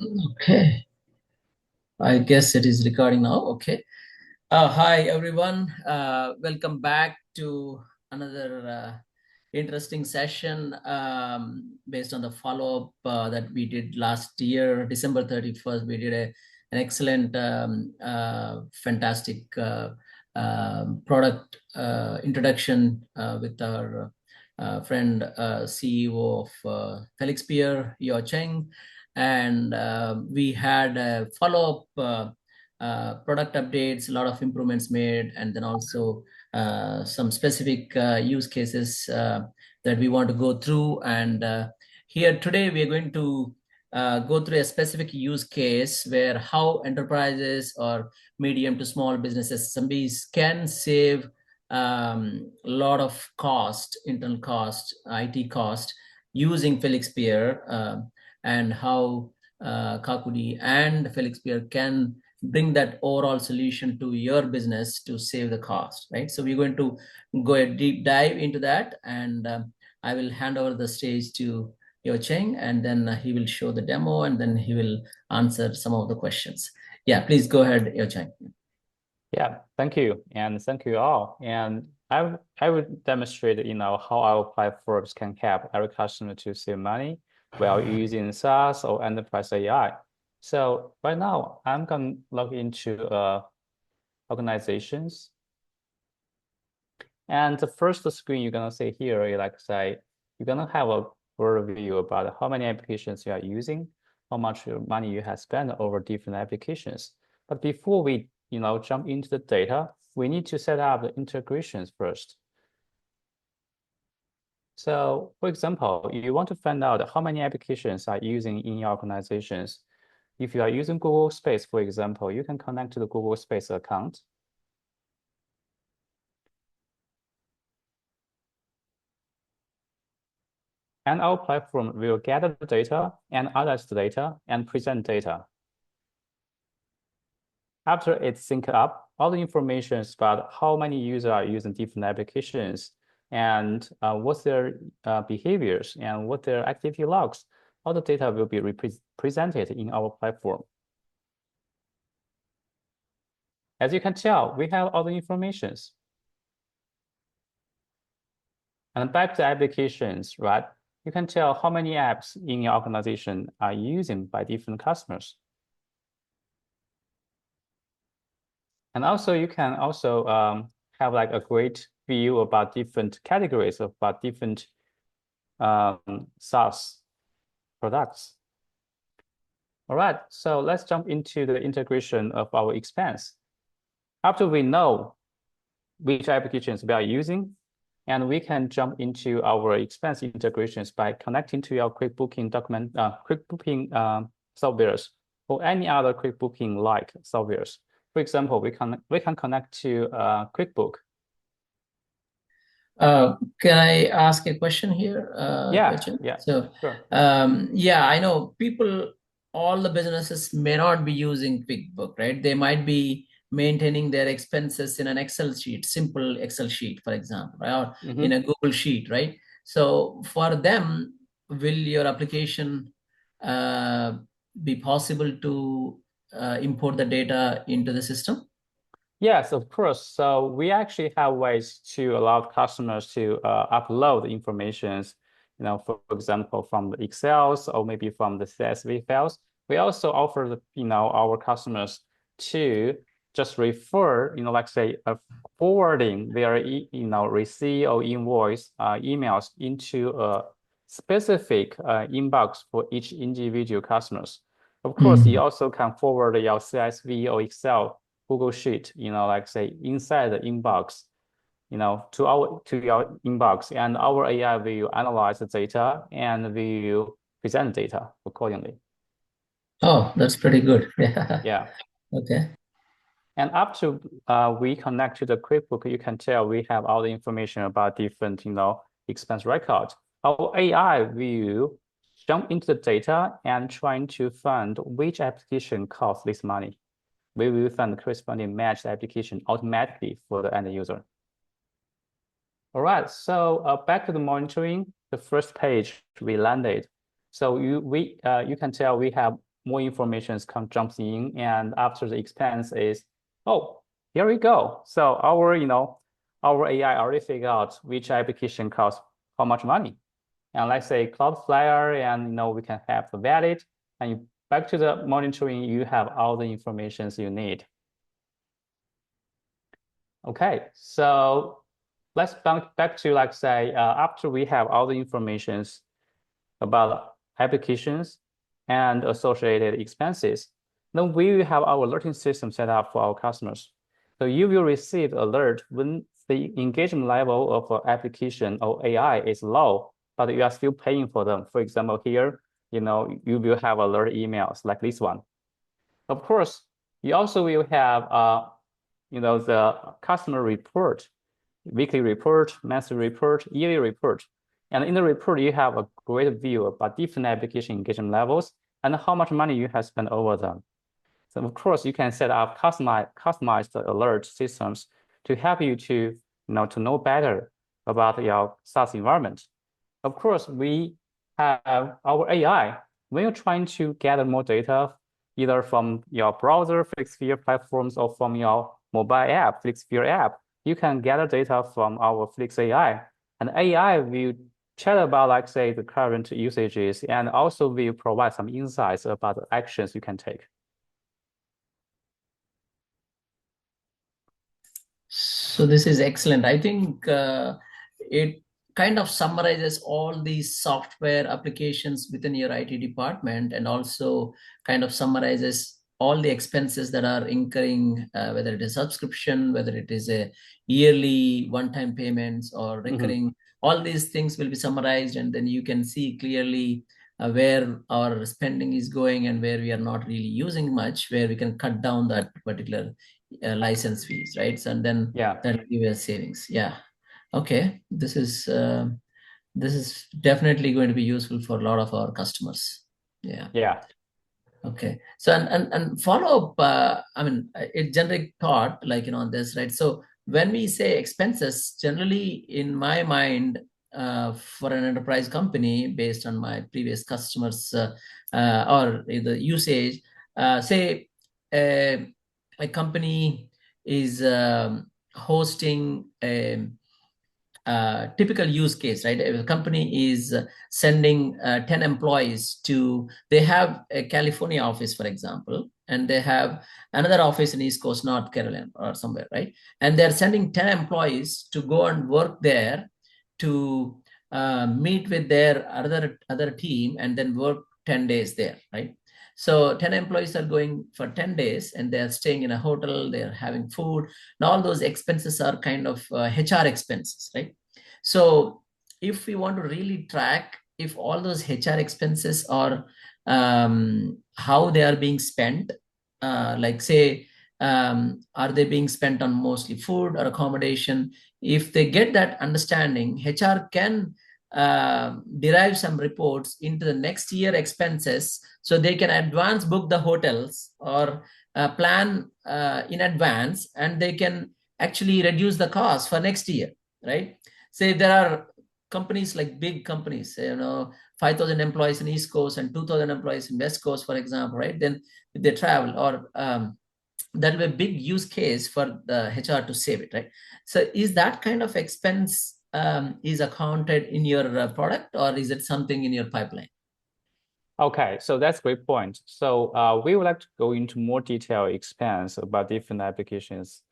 Okay, I guess it is recording now. Okay. Hi, everyone. Welcome back to another interesting session based on the follow-up that we did last year, December 31st. We did an excellent, fantastic product introduction with our friend, CEO of FelixSphere, Yo Cheng. And we had a follow-up product updates, a lot of improvements made, and then also some specific use cases that we want to go through. And here today, we are going to go through a specific use case where how enterprises or medium to small businesses, SMBs, can save a lot of cost, internal cost, IT cost, using FelixSphere, and how Kakudi and FelixSphere can bring that overall solution to your business to save the cost, right? So we're going to go a deep dive into that, and I will hand over the stage to Yo Cheng, and then he will show the demo, and then he will answer some of the questions. Yeah, please go ahead, Yo Cheng. Yeah, thank you, and thank you all. And I would demonstrate, how our platforms can help every customer to save money while using SaaS or enterprise AI. So right now, I'm gonna log into organizations, and the first screen you're gonna see here, you're gonna have a overview about how many applications you are using, how much money you have spent over different applications. But before we jump into the data, we need to set up the integrations first. So for example, you want to find out how many applications are using in your organizations. If you are using Google Space, for example, you can connect to the Google Space account. And our platform will gather the data and analyze the data and present data. After it's synced up, all the information about how many users are using different applications and what's their behaviors and what their activity logs, all the data will be presented in our platform. As you can tell, we have all the informations. And back to applications, right? You can tell how many apps in your organization are using by different customers. And also, you can also have like a great view about different categories about different SaaS products. All right, so let's jump into the integration of our expense. After we know which applications we are using, and we can jump into our expense integrations by connecting to our QuickBooking softwares or any other QuickBooking-like softwares. For example, we can connect to QuickBook. Can I ask a question here? Yeah, So, sure. yeah, I know people, all the businesses may not be using QuickBook, right? They might be maintaining their expenses in an Excel sheet, simple Excel sheet, for example, right? Or in a Google Sheet, right? So for them, will your application be possible to import the data into the system? Yes, of course. So we actually have ways to allow customers to upload informations, for example, from the Excels or maybe from the CSV files. We also offer our customers to just refer, like say, forwarding their receipt or invoice emails into a specific inbox for each individual customers. Of course, you also can forward your CSV or Excel Google Sheet, like say inside the inbox, to your inbox, and our AI will analyze the data and will present data accordingly. Oh, that's pretty good. Yeah. Yeah. Okay. And after we connect to the QuickBook, you can tell we have all the information about different, expense records. Our AI will jump into the data and trying to find which application costs this money. We will find the corresponding matched application automatically for the end user. All right, so back to the monitoring, the first page we landed. So you can tell we have more information jumps in, and after the expense is, oh, here we go. So our AI already figured out which application costs how much money. And let's say Cloudflare, and we can have the valid, and back to the monitoring, you have all the information you need. Okay, so let's back to like say after we have all the informations about applications and associated expenses, then we will have our alerting system set up for our customers. So you will receive alert when the engagement level of an application or AI is low, but you are still paying for them. For example, here, you will have alert emails like this one. Of course, you also will have the customer report, weekly report, monthly report, yearly report. And in the report, you have a great view about different application engagement levels and how much money you have spent over them. So of course, you can set up customized alert systems to help you to know better about your SaaS environment. Of course, we have our AI. When you're trying to gather more data, either from your browser FelixSphere platforms or from your mobile app, FelixSphere app, you can gather data from our Felix AI. And AI will chat about, like, say, the current usages, and also will provide some insights about the actions you can take. So this is excellent. I think it kind of summarizes all these software applications within your IT department, and also kind of summarizes all the expenses that are incurring, whether it is subscription, whether it is a yearly one-time payments or recurring. All these things will be summarized, and then you can see clearly where our spending is going and where we are not really using much, where we can cut down that particular license fees, right? So, and then Yeah. that'll give you a savings. Yeah. Okay. This is definitely going to be useful for a lot of our customers. Yeah. Yeah. Okay. So and follow up. I mean, it generic thought like on this, right? So when we say expenses, generally in my mind, for an enterprise company, based on my previous customers or the usage, say a company is hosting a typical use case, right? If a company is sending 10 employees to, they have a California office, for example, and they have another office in East Coast, North Carolina, or somewhere, right? And they're sending 10 employees to go and work there to meet with their other team and then work 10 days there, right? So 10 employees are going for 10 days and they're staying in a hotel, they're having food, and all those expenses are kind of HR expenses, right? So if we want to really track if all those HR expenses are how they are being spent, like say, are they being spent on mostly food or accommodation? If they get that understanding, HR can derive some reports into the next year expenses, so they can advance book the hotels or plan in advance, and they can actually reduce the cost for next year, right? Say there are companies like big companies, 5,000 employees in East Coast and 2,000 employees in West Coast, for example, right? Then if they travel, or that'll be a big use case for the HR to save it, right? So is that kind of expense is accounted in your product, or is it something in your pipeline? Okay, so that's a great point. So we would like to go into more detail expense about different applications.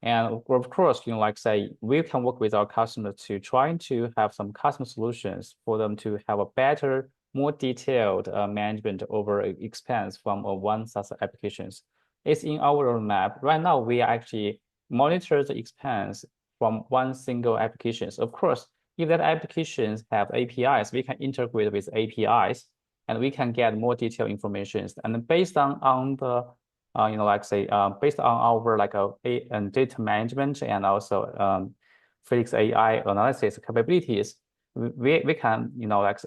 And of course, like say, we can work with our customers to try to have some custom solutions for them to have a better, more detailed management over expense from one SaaS applications. It's in our roadmap. Right now, we actually monitor the expense from one single applications. Of course, if that applications have APIs, we can integrate with APIs, and we can get more detailed information. And then based on the based on our data management and also Felix AI analysis capabilities, we can analyze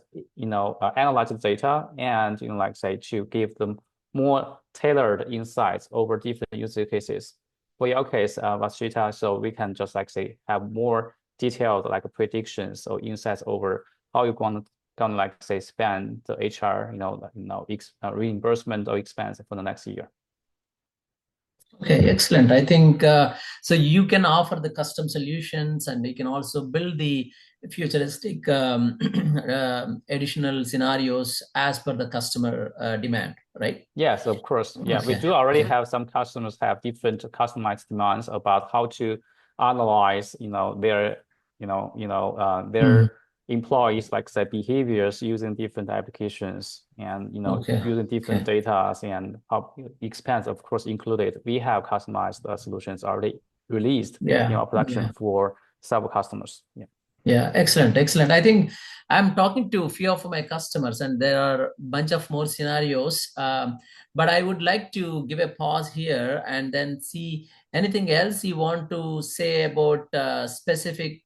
the data and to give them more tailored insights over different use cases. For your case, Vasjita, so we can just have more detailed predictions or insights over how you're going gonna like say spend the HR, reimbursement or expense for the next year. Okay, excellent. I think so. You can offer the custom solutions, and you can also build the futuristic additional scenarios as per the customer demand, right? Yes, of course. Yeah, we Okay. do already have some customers have different customized demands about how to analyze, Mhm. their employees, like say behaviors using different applications and Okay. using different Okay. data and how expense, of course, included. We have customized solutions already released in Yeah. our production Yeah. for several customers. Yeah. Yeah, excellent, excellent. I think I'm talking to a few of my customers, and there are a bunch of more scenarios. But I would like to give a pause here and then see anything else you want to say about specific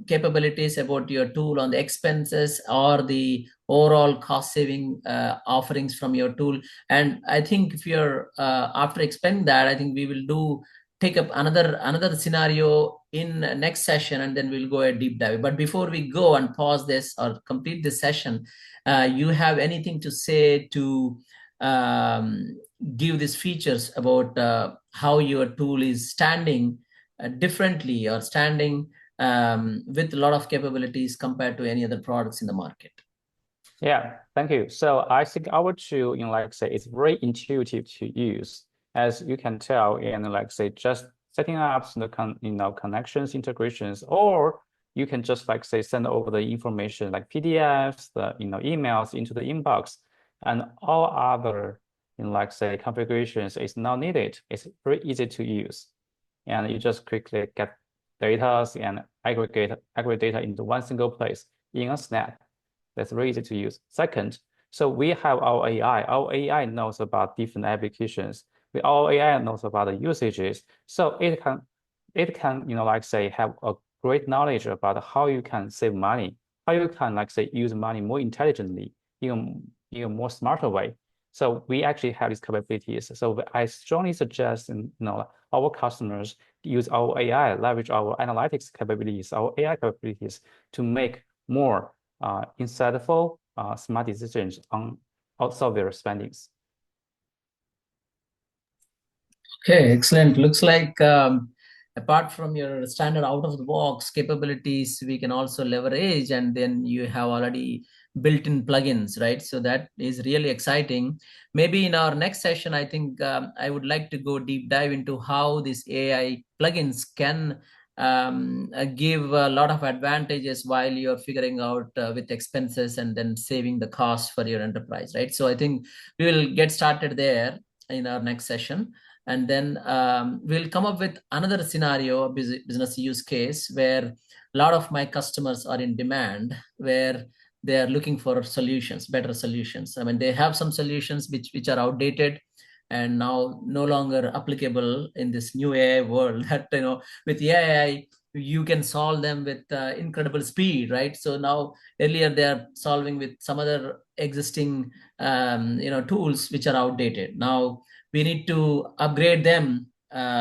capabilities about your tool on the expenses or the overall cost saving offerings from your tool. And I think if you're after explaining that, I think we will do take up another scenario in next session, and then we'll go a deep dive. But before we go and pause this or complete this session, you have anything to say to give these features about how your tool is standing differently or standing with a lot of capabilities compared to any other products in the market? Yeah, thank you. So I think our tool, like say, it's very intuitive to use, as you can tell in like say just setting up the connections, integrations, or you can just like say send over the information like PDFs, the emails into the inbox, and all other like say configurations is not needed. It's very easy to use, and you just quickly get data and aggregate data into one single place in a snap. That's very easy to use. Second, so we have our AI. Our AI knows about different applications. Our AI knows about the usages. So it can, like say, have a great knowledge about how you can save money, how you can, like say, use money more intelligently, in a more smarter way. So we actually have these capabilities. So I strongly suggest, our customers use our AI, leverage our analytics capabilities, our AI capabilities to make more insightful, smart decisions on also their spendings. Okay, excellent. Looks like apart from your standard out of the box capabilities, we can also leverage, and then you have already built-in plugins, right? So that is really exciting. Maybe in our next session, I think I would like to go deep dive into how these AI plugins can give a lot of advantages while you're figuring out with expenses and then saving the cost for your enterprise, right? So I think we will get started there in our next session, and then we'll come up with another scenario, business use case, where a lot of my customers are in demand, where they are looking for solutions, better solutions. I mean, they have some solutions which are outdated and now no longer applicable in this new AI world. That with AI you can solve them with incredible speed, right? So now earlier they are solving with some other existing tools which are outdated. Now we need to upgrade them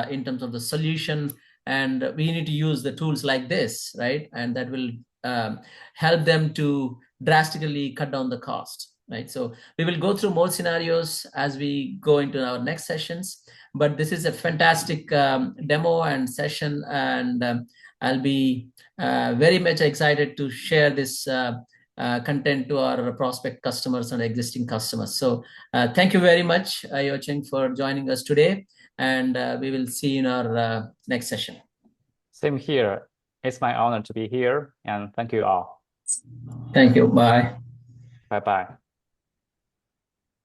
in terms of the solution, and we need to use the tools like this, right? And that will um, help them to drastically cut down the cost, right? So we will go through more scenarios as we go into our next sessions, but this is a fantastic demo and session, and I'll be very much excited to share this content to our prospect customers and existing customers. So thank you very much, Yocheng, for joining us today, and we will see you in our next session. Same here. It's my honor to be here, and thank you all. Thank you. Bye. Bye bye.